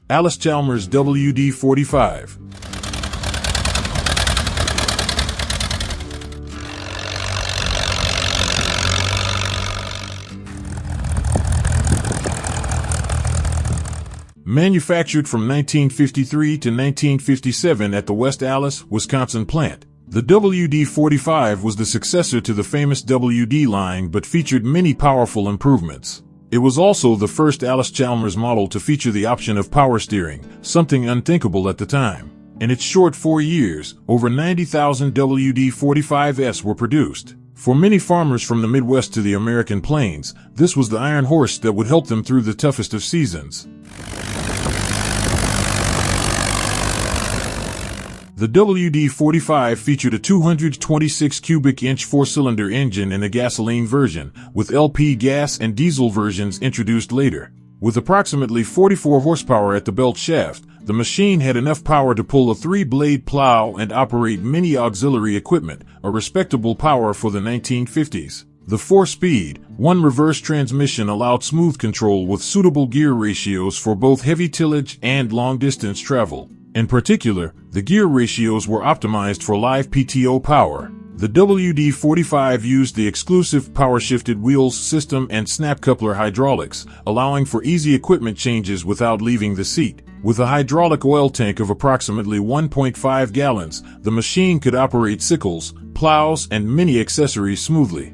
Allis-Chalmers WD45. Manufactured from 1953 to 1957 at the West Allis, Wisconsin plant, the WD45 was the successor to the famous WD line but featured many powerful improvements. It was also the first Allis-Chalmers model to feature the option of power steering, something unthinkable at the time. In its short 4 years, over 90,000 WD45s were produced. For many farmers from the Midwest to the American plains, this was the iron horse that would help them through the toughest of seasons. The WD45 featured a 226 cubic inch four-cylinder engine and a gasoline version, with LP gas and diesel versions introduced later. With approximately 44 horsepower at the belt shaft, the machine had enough power to pull a 3-blade plow and operate many auxiliary equipment, a respectable power for the 1950s. The 4-speed, 1-reverse transmission allowed smooth control with suitable gear ratios for both heavy tillage and long-distance travel. In particular, the gear ratios were optimized for live PTO power. The WD45 used the exclusive power-shifted wheels system and snap coupler hydraulics, allowing for easy equipment changes without leaving the seat. With a hydraulic oil tank of approximately 1.5 gallons, the machine could operate sickles, plows, and many accessories smoothly.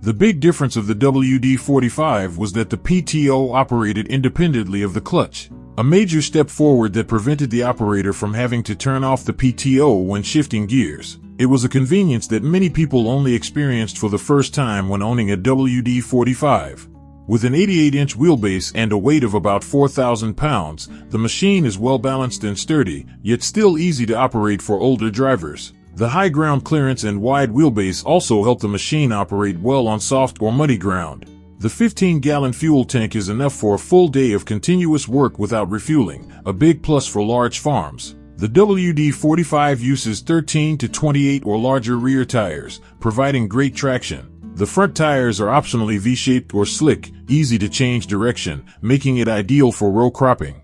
The big difference of the WD45 was that the PTO operated independently of the clutch, a major step forward that prevented the operator from having to turn off the PTO when shifting gears. It was a convenience that many people only experienced for the first time when owning a WD45. With an 88-inch wheelbase and a weight of about 4,000 pounds, the machine is well balanced and sturdy, yet still easy to operate for older drivers. The high ground clearance and wide wheelbase also help the machine operate well on soft or muddy ground. The 15-gallon fuel tank is enough for a full day of continuous work without refueling, a big plus for large farms. The WD45 uses 13 to 28 or larger rear tires, providing great traction. The front tires are optionally V-shaped or slick, easy to change direction, making it ideal for row cropping.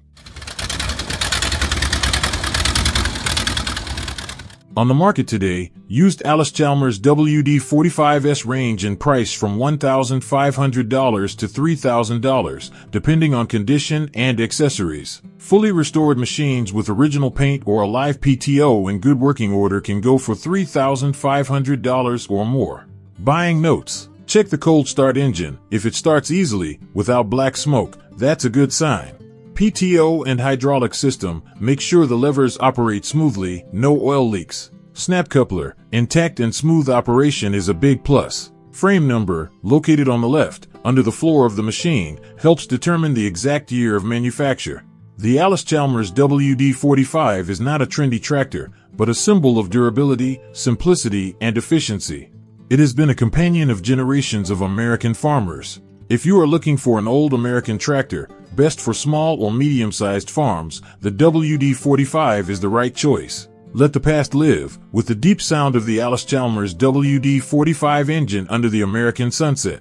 On the market today, used Allis-Chalmers WD45s range in price from $1,500 to $3,000, depending on condition and accessories. Fully restored machines with original paint or a live PTO in good working order can go for $3,500 or more. Buying notes: check the cold start engine. If it starts easily, without black smoke, that's a good sign. PTO and hydraulic system, make sure the levers operate smoothly, no oil leaks. Snap coupler, intact and smooth operation is a big plus. Frame number, located on the left, under the floor of the machine, helps determine the exact year of manufacture. The Allis-Chalmers WD45 is not a trendy tractor, but a symbol of durability, simplicity, and efficiency. It has been a companion of generations of American farmers. If you are looking for an old American tractor, best for small or medium-sized farms, the WD45 is the right choice. Let the past live, with the deep sound of the Allis-Chalmers WD45 engine under the American sunset.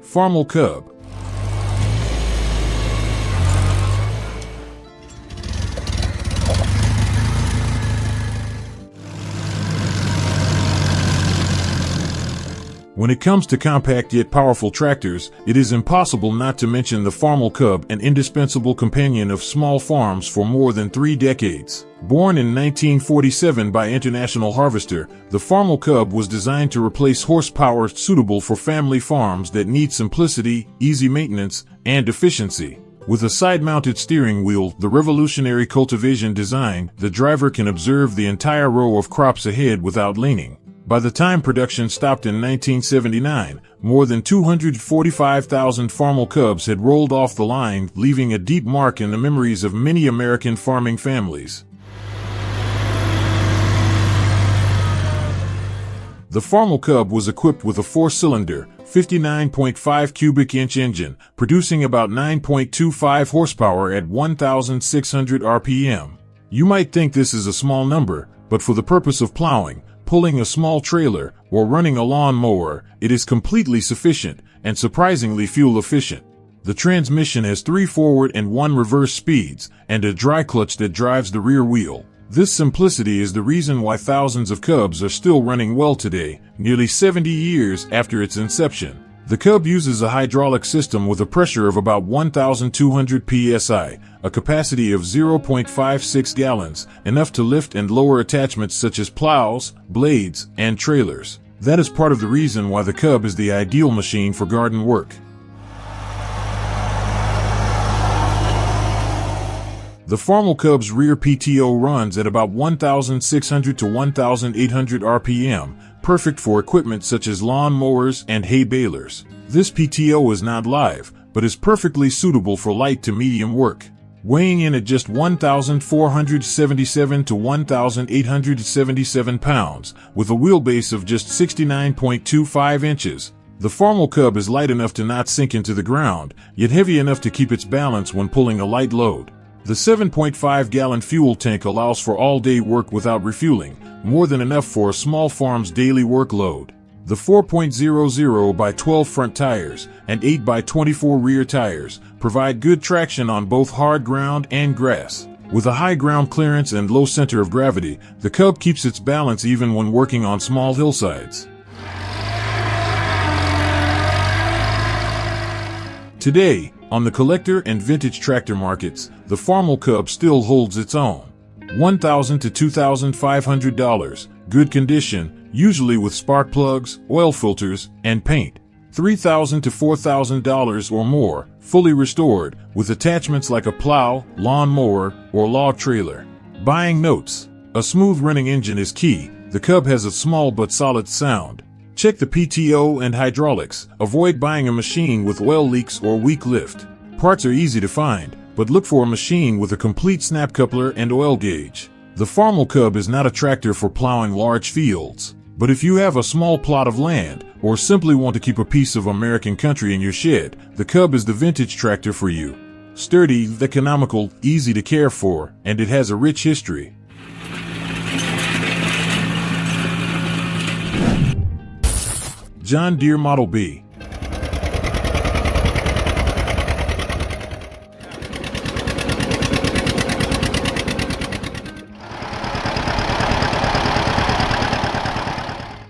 Farmal Cub. When it comes to compact yet powerful tractors, it is impossible not to mention the Farmal Cub, an indispensable companion of small farms for more than 3 decades. Born in 1947 by International Harvester, the Farmal Cub was designed to replace horsepower suitable for family farms that need simplicity, easy maintenance, and efficiency. With a side-mounted steering wheel, the revolutionary cultivation design, the driver can observe the entire row of crops ahead without leaning. By the time production stopped in 1979, more than 245,000 Farmal Cubs had rolled off the line, leaving a deep mark in the memories of many American farming families. The Farmal Cub was equipped with a 4-cylinder, 59.5 cubic inch engine, producing about 9.25 horsepower at 1,600 RPM. You might think this is a small number, but for the purpose of plowing, pulling a small trailer, or running a lawn mower, it is completely sufficient and surprisingly fuel efficient. The transmission has 3 forward and 1 reverse speeds, and a dry clutch that drives the rear wheel. This simplicity is the reason why thousands of Cubs are still running well today, nearly 70 years after its inception. The Cub uses a hydraulic system with a pressure of about 1,200 psi, a capacity of 0.56 gallons, enough to lift and lower attachments such as plows, blades, and trailers. That is part of the reason why the Cub is the ideal machine for garden work. The Farmal Cub's rear PTO runs at about 1,600 to 1,800 RPM, perfect for equipment such as lawn mowers and hay balers. This PTO is not live, but is perfectly suitable for light to medium work. Weighing in at just 1,477 to 1,877 pounds, with a wheelbase of just 69.25 inches, the Farmal Cub is light enough to not sink into the ground, yet heavy enough to keep its balance when pulling a light load. The 7.5-gallon fuel tank allows for all-day work without refueling, more than enough for a small farm's daily workload. The 4.00 by 12 front tires and 8 by 24 rear tires provide good traction on both hard ground and grass. With a high ground clearance and low center of gravity, the Cub keeps its balance even when working on small hillsides. Today, on the collector and vintage tractor markets, the Farmal Cub still holds its own. $1,000 to $2,500, good condition, usually with spark plugs, oil filters, and paint. $3,000 to $4,000 or more, fully restored, with attachments like a plow, lawn mower, or log trailer. Buying notes: a smooth running engine is key. The Cub has a small but solid sound. Check the PTO and hydraulics. Avoid buying a machine with oil leaks or weak lift. Parts are easy to find, but look for a machine with a complete snap coupler and oil gauge. The Farmal Cub is not a tractor for plowing large fields, but if you have a small plot of land or simply want to keep a piece of American country in your shed, the Cub is the vintage tractor for you. Sturdy, economical, easy to care for, and it has a rich history. John Deere Model B.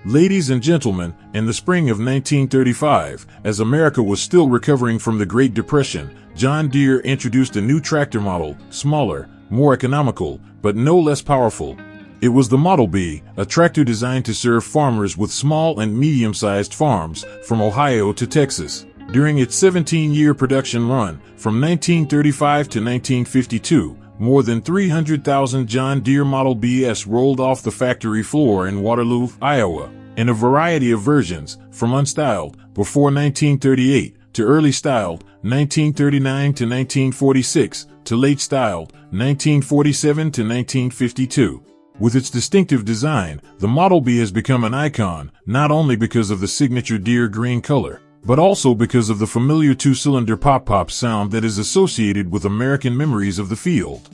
Ladies and gentlemen, in the spring of 1935, as America was still recovering from the Great Depression, John Deere introduced a new tractor model, smaller, more economical, but no less powerful. It was the Model B, a tractor designed to serve farmers with small and medium-sized farms, from Ohio to Texas. During its 17-year production run, from 1935 to 1952, more than 300,000 John Deere Model Bs rolled off the factory floor in Waterloo, Iowa, in a variety of versions, from unstyled, before 1938, to early styled, 1939 to 1946, to late styled, 1947 to 1952. With its distinctive design, the Model B has become an icon, not only because of the signature Deere green color, but also because of the familiar two-cylinder pop-pop sound that is associated with American memories of the field.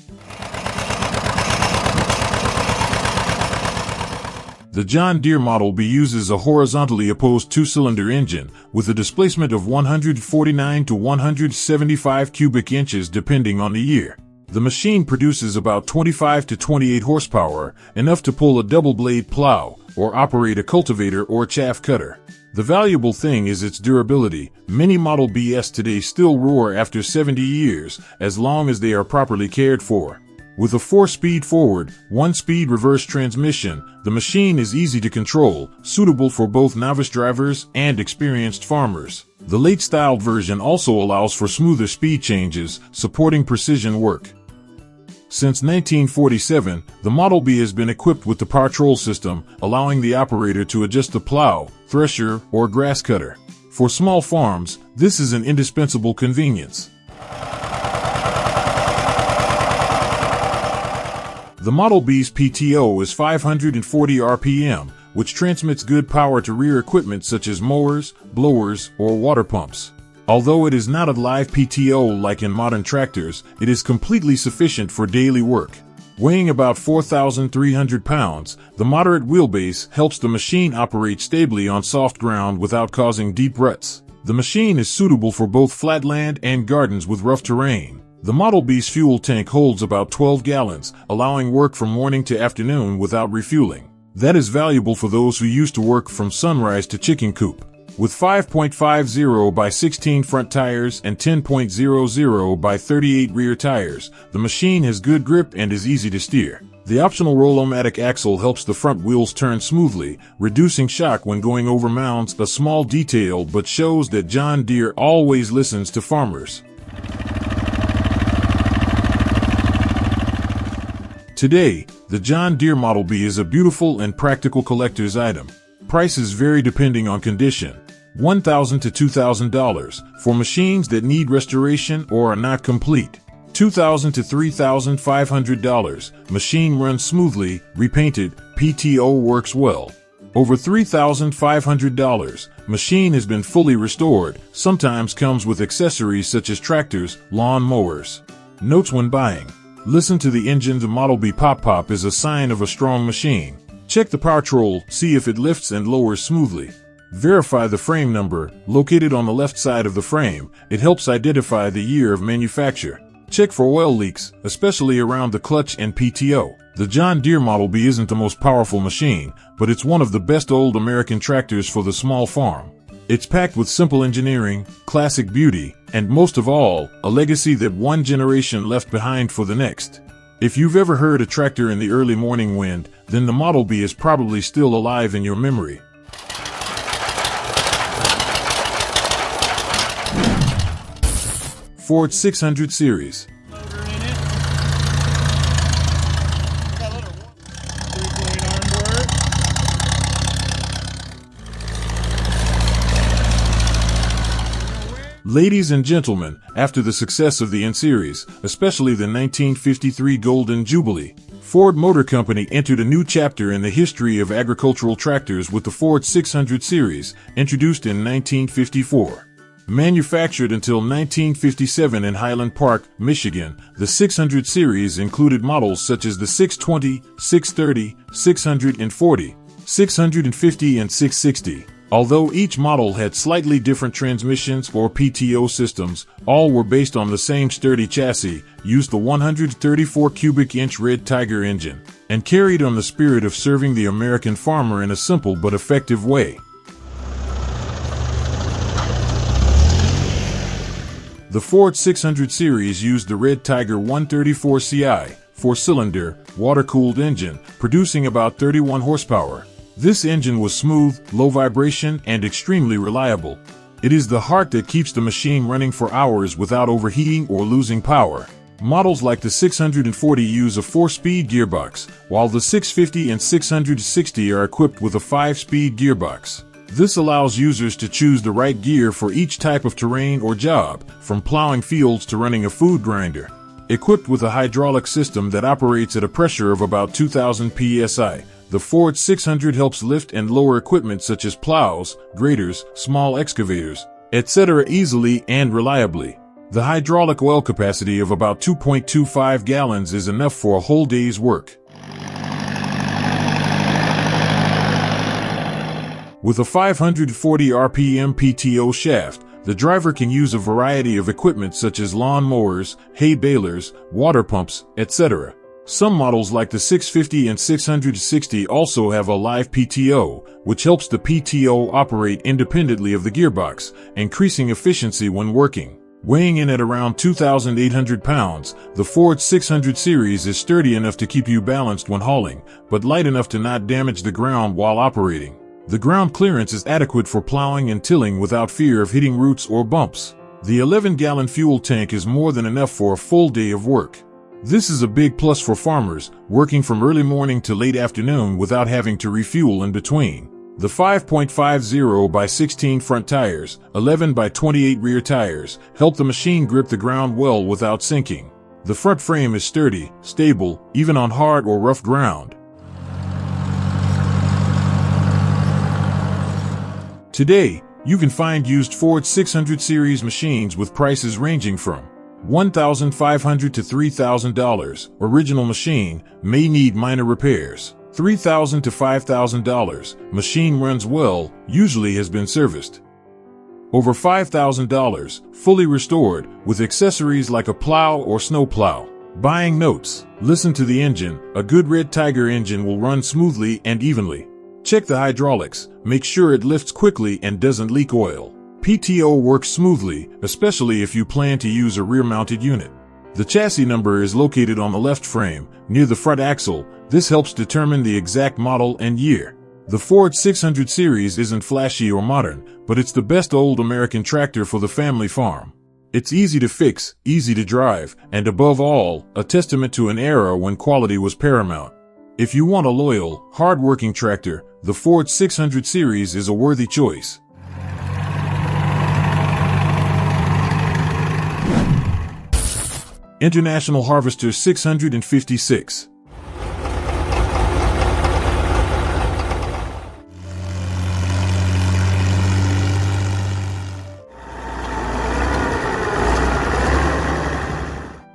The John Deere Model B uses a horizontally opposed two-cylinder engine with a displacement of 149 to 175 cubic inches depending on the year. The machine produces about 25 to 28 horsepower, enough to pull a double-blade plow or operate a cultivator or chaff cutter. The valuable thing is its durability. Many Model Bs today still roar after 70 years, as long as they are properly cared for. With a 4-speed forward, 1-speed reverse transmission, the machine is easy to control, suitable for both novice drivers and experienced farmers. The late-styled version also allows for smoother speed changes, supporting precision work. Since 1947, the Model B has been equipped with the Patrol system, allowing the operator to adjust the plow, thresher, or grass cutter. For small farms, this is an indispensable convenience. The Model B's PTO is 540 RPM, which transmits good power to rear equipment such as mowers, blowers, or water pumps. Although it is not a live PTO like in modern tractors, it is completely sufficient for daily work. Weighing about 4,300 pounds, the moderate wheelbase helps the machine operate stably on soft ground without causing deep ruts. The machine is suitable for both flatland and gardens with rough terrain. The Model B's fuel tank holds about 12 gallons, allowing work from morning to afternoon without refueling. That is valuable for those who used to work from sunrise to chicken coop. With 5.50 by 16 front tires and 10.00 by 38 rear tires, the machine has good grip and is easy to steer. The optional roll-o-matic axle helps the front wheels turn smoothly, reducing shock when going over mounds, a small detail but shows that John Deere always listens to farmers. Today, the John Deere Model B is a beautiful and practical collector's item. Prices vary depending on condition. $1,000 to $2,000 for machines that need restoration or are not complete. $2,000 to $3,500. Machine runs smoothly, repainted, PTO works well. Over $3,500. Machine has been fully restored, sometimes comes with accessories such as tractors, lawn mowers. Notes when buying. Listen to the engine. The Model B pop-pop is a sign of a strong machine. Check the power control, see if it lifts and lowers smoothly. Verify the frame number, located on the left side of the frame. It helps identify the year of manufacture. Check for oil leaks, especially around the clutch and PTO. The John Deere Model B isn't the most powerful machine, but it's one of the best old American tractors for the small farm. It's packed with simple engineering, classic beauty, and most of all, a legacy that one generation left behind for the next. If you've ever heard a tractor in the early morning wind, then the Model B is probably still alive in your memory. Ford 600 Series. Ladies and gentlemen, after the success of the N-Series, especially the 1953 Golden Jubilee, Ford Motor Company entered a new chapter in the history of agricultural tractors with the Ford 600 Series, introduced in 1954. Manufactured until 1957 in Highland Park, Michigan, the 600 Series included models such as the 620, 630, 640, 650 and 660. Although each model had slightly different transmissions or PTO systems, all were based on the same sturdy chassis, used the 134 cubic inch Red Tiger engine, and carried on the spirit of serving the American farmer in a simple but effective way. The Ford 600 Series used the Red Tiger 134 CI, 4-cylinder, water-cooled engine, producing about 31 horsepower. This engine was smooth, low vibration, and extremely reliable. It is the heart that keeps the machine running for hours without overheating or losing power. Models like the 640 use a 4-speed gearbox, while the 650 and 660 are equipped with a 5-speed gearbox. This allows users to choose the right gear for each type of terrain or job, from plowing fields to running a food grinder. Equipped with a hydraulic system that operates at a pressure of about 2,000 psi, the Ford 600 helps lift and lower equipment such as plows, graders, small excavators, etc. easily and reliably. The hydraulic oil capacity of about 2.25 gallons is enough for a whole day's work. With a 540 RPM PTO shaft, the driver can use a variety of equipment such as lawn mowers, hay balers, water pumps, etc. Some models like the 650 and 660 also have a live PTO, which helps the PTO operate independently of the gearbox, increasing efficiency when working. Weighing in at around 2,800 pounds, the Ford 600 Series is sturdy enough to keep you balanced when hauling, but light enough to not damage the ground while operating. The ground clearance is adequate for plowing and tilling without fear of hitting roots or bumps. The 11-gallon fuel tank is more than enough for a full day of work. This is a big plus for farmers, working from early morning to late afternoon without having to refuel in between. The 5.50 by 16 front tires, 11 by 28 rear tires, help the machine grip the ground well without sinking. The front frame is sturdy, stable, even on hard or rough ground. Today, you can find used Ford 600 Series machines with prices ranging from $1,500 to $3,000. Original machine may need minor repairs. $3,000 to $5,000. Machine runs well, usually has been serviced. Over $5,000, fully restored, with accessories like a plow or snow plow. Buying notes. Listen to the engine. A good Red Tiger engine will run smoothly and evenly. Check the hydraulics. Make sure it lifts quickly and doesn't leak oil. PTO works smoothly, especially if you plan to use a rear-mounted unit. The chassis number is located on the left frame, near the front axle. This helps determine the exact model and year. The Ford 600 series isn't flashy or modern, but it's the best old American tractor for the family farm. It's easy to fix, easy to drive, and above all, a testament to an era when quality was paramount. If you want a loyal, hard-working tractor, the Ford 600 series is a worthy choice. International Harvester 656.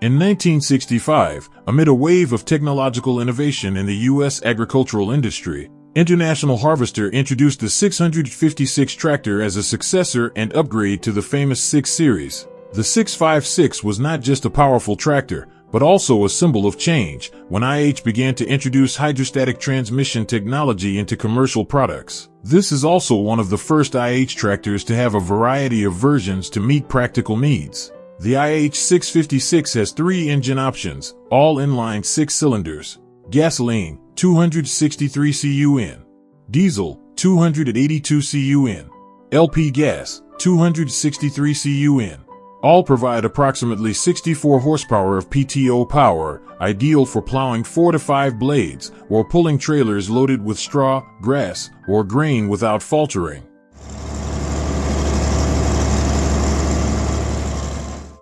In 1965, amid a wave of technological innovation in the U.S. agricultural industry, International Harvester introduced the 656 tractor as a successor and upgrade to the famous 6 series. The 656 was not just a powerful tractor, but also a symbol of change when IH began to introduce hydrostatic transmission technology into commercial products. This is also one of the first IH tractors to have a variety of versions to meet practical needs. The IH656 has 3 engine options, all inline 6 cylinders. Gasoline, 263 CUN. Diesel, 282 CUN. LP gas, 263 CUN. All provide approximately 64 horsepower of PTO power, ideal for plowing 4 to 5 blades, or pulling trailers loaded with straw, grass, or grain without faltering.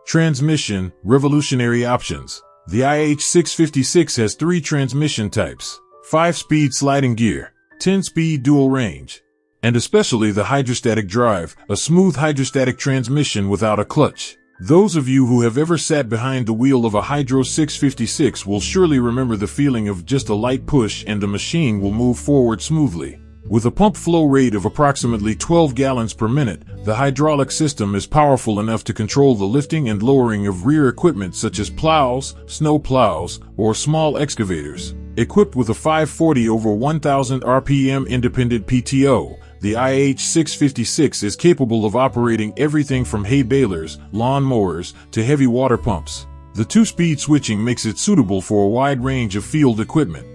Transmission, revolutionary options. The IH656 has 3 transmission types: 5-speed sliding gear, 10-speed dual range, and especially the hydrostatic drive, a smooth hydrostatic transmission without a clutch. Those of you who have ever sat behind the wheel of a Hydro 656 will surely remember the feeling of just a light push and the machine will move forward smoothly. With a pump flow rate of approximately 12 gallons per minute, the hydraulic system is powerful enough to control the lifting and lowering of rear equipment such as plows, snow plows, or small excavators. Equipped with a 540 over 1000 RPM independent PTO, the IH656 is capable of operating everything from hay balers, lawn mowers, to heavy water pumps. The 2-speed switching makes it suitable for a wide range of field equipment.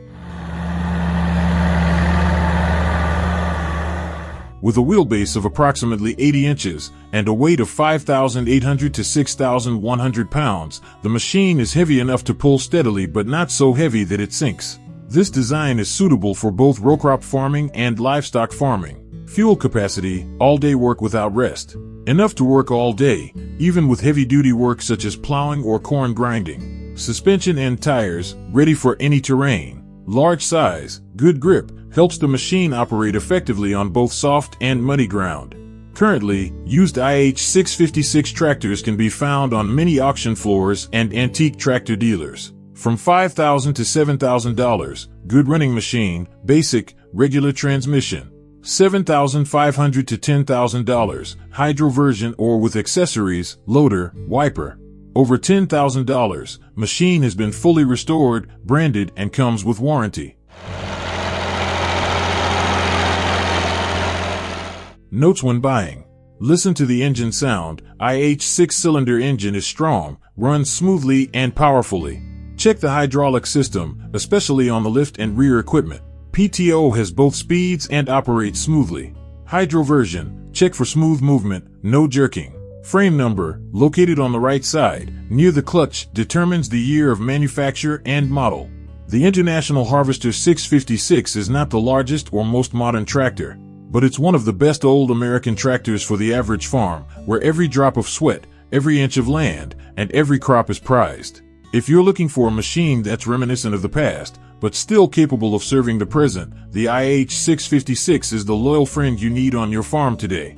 With a wheelbase of approximately 80 inches and a weight of 5,800 to 6,100 pounds, the machine is heavy enough to pull steadily but not so heavy that it sinks. This design is suitable for both row crop farming and livestock farming. Fuel capacity, all-day work without rest. Enough to work all day, even with heavy-duty work such as plowing or corn grinding. Suspension and tires, ready for any terrain. Large size, good grip, helps the machine operate effectively on both soft and muddy ground. Currently, used IH656 tractors can be found on many auction floors and antique tractor dealers. From $5,000 to $7,000, good running machine, basic, regular transmission. $7,500 to $10,000, hydro version or with accessories, loader, wiper. Over $10,000, machine has been fully restored, branded, and comes with warranty. Notes when buying. Listen to the engine sound. IH 6-cylinder engine is strong, runs smoothly and powerfully. Check the hydraulic system, especially on the lift and rear equipment. PTO has both speeds and operates smoothly. Hydro version, check for smooth movement, no jerking. Frame number, located on the right side, near the clutch, determines the year of manufacture and model. The International Harvester 656 is not the largest or most modern tractor, but it's one of the best old American tractors for the average farm, where every drop of sweat, every inch of land, and every crop is prized. If you're looking for a machine that's reminiscent of the past, but still capable of serving the present, the IH656 is the loyal friend you need on your farm today.